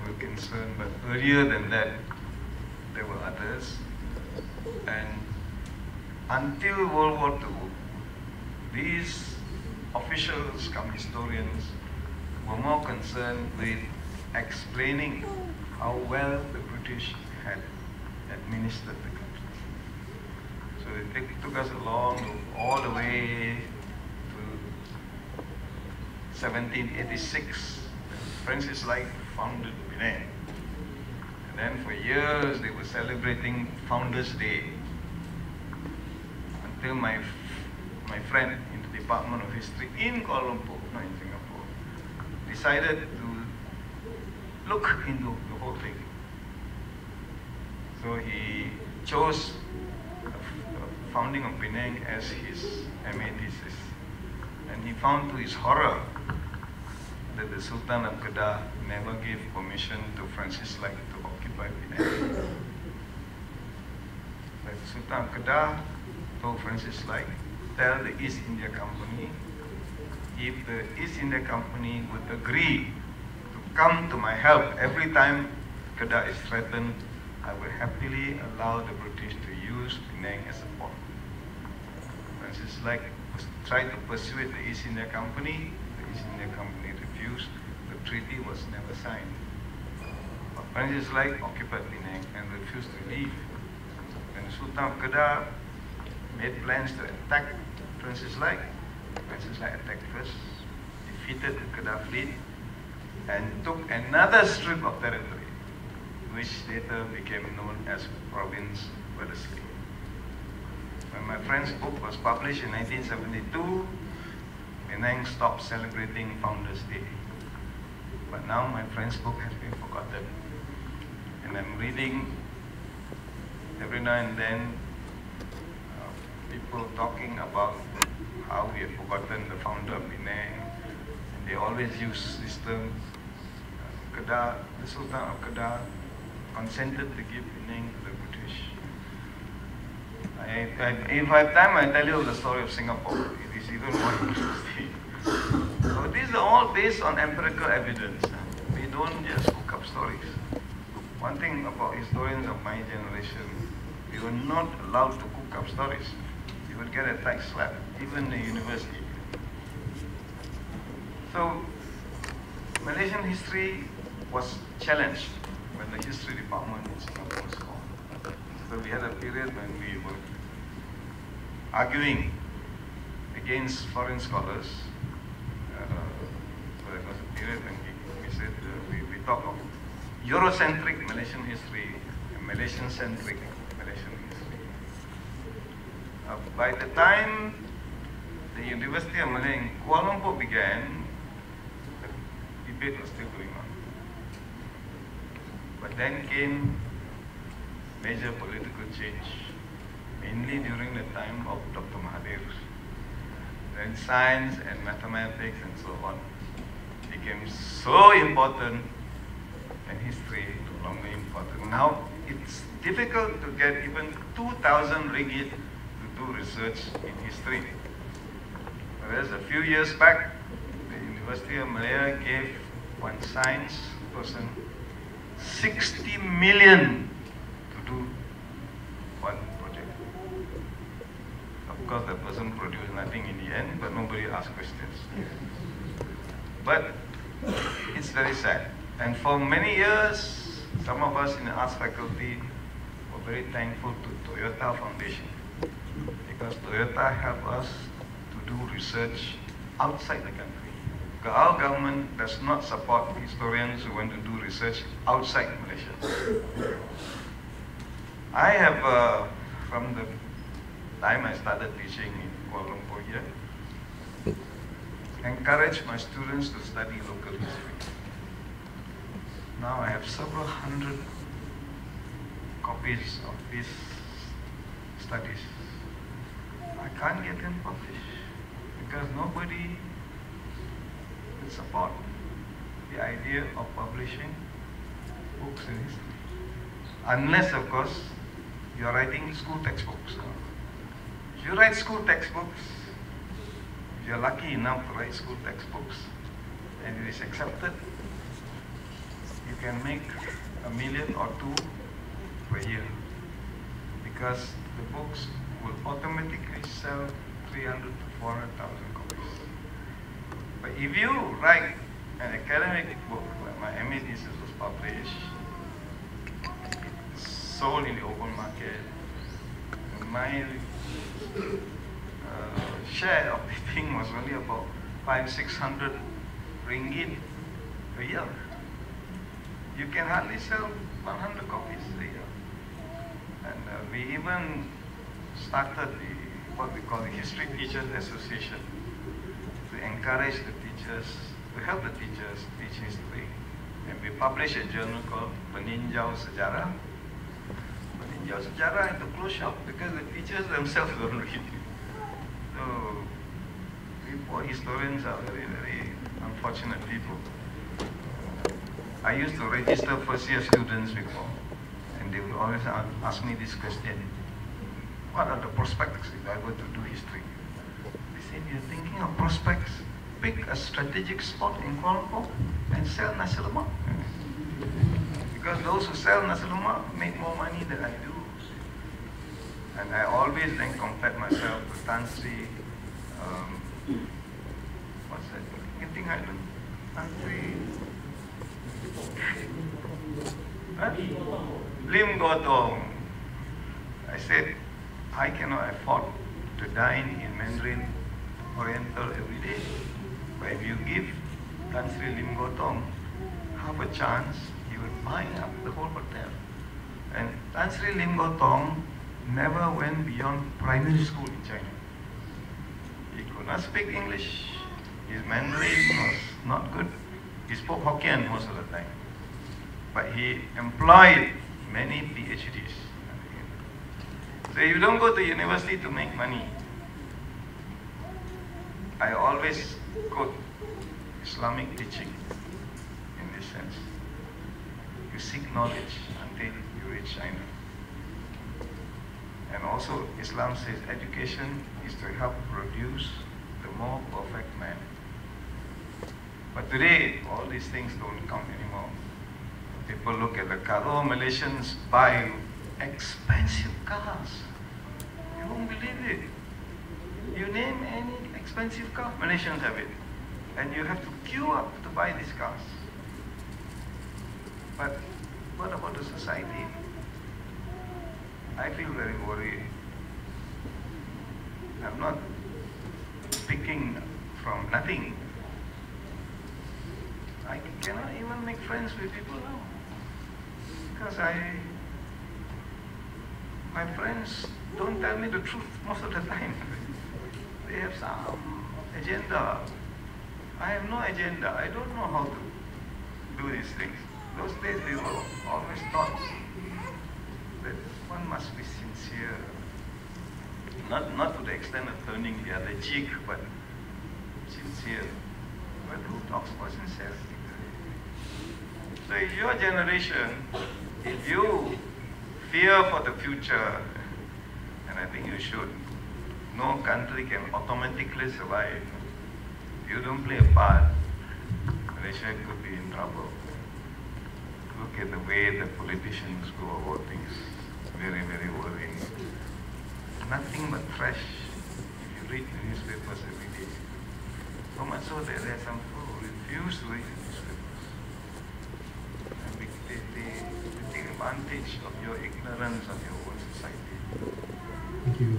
were concerned, but earlier than that, there were others. And until World War II, these officials, come historians, were more concerned with explaining how well the British had administered the country. So they took us along all the way to 1786. Francis Light founded Penang. And then for years they were celebrating Founders' Day until my friend in the Department of History in Kuala Lumpur, not in Singapore, decided to look into the whole thing. So he chose the founding of Penang as his MA thesis. And he found to his horror that the Sultan of Kedah never gave permission to Francis Light to occupy Penang. But the Sultan of Kedah told Francis Light, tell the East India Company, if the East India Company would agree to come to my help every time Kedah is threatened, I will happily allow the British to use Penang as a port. Francis Light tried to persuade the East India Company. The East India Company refused. The treaty was never signed. But Francis Light occupied Penang and refused to leave. When the Sultan of Kedah made plans to attack Francis Light attacked first, defeated the Kedah fleet, and took another strip of territory, which later became known as Province Wellesley. When my friend's book was published in 1972, Penang stopped celebrating Founders' Day. But now my friend's book has been forgotten. And I'm reading every now and then people talking about how we have forgotten the founder of Penang. And they always use this term, Kedah, the Sultan of Kedah consented to give Penang to the British. If I have time, I'll tell you the story of Singapore. It is even more interesting. So these are all based on empirical evidence. We don't just cook up stories. One thing about historians of my generation, we were not allowed to cook up stories. You would get a tight slap, even the university. So Malaysian history was challenged when the history department in Singapore was formed. So we had a period when we were arguing against foreign scholars. So there was a period when we said we talk of Eurocentric Malaysian history and Malaysian-centric Malaysian history. By the time the University of Malaya in Kuala Lumpur began, the debate was still going on. But then came major political change, mainly during the time of Dr. Mahathir. Then science and mathematics and so on became so important, and history no longer important. Now it's difficult to get even 2,000 ringgit to do research in history. Whereas a few years back, the University of Malaya gave one science person 60 million to do one project. Of course, the person produced nothing in the end, but nobody asked questions. But it's very sad. And for many years, some of us in the arts faculty were very thankful to Toyota Foundation, because Toyota helped us to do research outside the country. Our government does not support historians who want to do research outside Malaysia. I have, from the time I started teaching in Kuala Lumpur here, encouraged my students to study local history. Now I have several hundred copies of these studies. I can't get them published because nobody will support the idea of publishing books in history. Unless, of course, you are writing school textbooks. If you write school textbooks, if you are lucky enough to write school textbooks and it is accepted, can make 1 million or 2 per year, because the books will automatically sell 300 to 400,000 copies. But if you write an academic book, like my Emeritus was published, sold in the open market, my share of the thing was only about 500-600 ringgit a year. You can hardly sell 100 copies a year. And we even started what we call the History Teachers Association to encourage the teachers, to help the teachers teach history. And we published a journal called Peninjau Sejarah. Peninjau Sejarah is a closed shop because the teachers themselves don't read. So, we historians are very, very unfortunate people. I used to register first-year students before, and they would always ask me this question: what are the prospects if I were to do history? They said, you're thinking of prospects? Pick a strategic spot in Kuala Lumpur and sell nasi lemak. Because those who sell nasi lemak make more money than I do. And I always then compared myself to Tan Sri, what's that? Genting Island? Tan Sri Lim Gotong. I said, I cannot afford to dine in Mandarin Oriental every day. But if you give Tan Sri Lim Gotong half a chance, he will buy up the whole hotel. And Tan Sri Lim Gotong never went beyond primary school in China. He could not speak English. His Mandarin was not good. He spoke Hokkien most of the time. But he employed many PhDs. So you don't go to university to make money. I always quote Islamic teaching in this sense. You seek knowledge until you reach China. And also Islam says education is to help produce the more perfect man. But today, all these things don't count anymore. People look at the car. Oh, Malaysians buy expensive cars. You won't believe it. You name any expensive car, Malaysians have it. And you have to queue up to buy these cars. But what about the society? I feel very worried. I'm not speaking from nothing. I cannot even make friends with people now. Because my friends don't tell me the truth most of the time. They have some agenda. I have no agenda. I don't know how to do these things. Those days we were always taught that one must be sincere. Not to the extent of turning the other cheek, but sincere. But who talks about sincerity? So if your generation, if you fear for the future, and I think you should, no country can automatically survive. If you don't play a part, Malaysia could be in trouble. Look at the way the politicians go about things. Very, very worrying. Nothing but trash if you read the newspapers every day. So much so that there are some people who refuse to read the newspapers. And they take advantage of your ignorance of your own society. Thank you.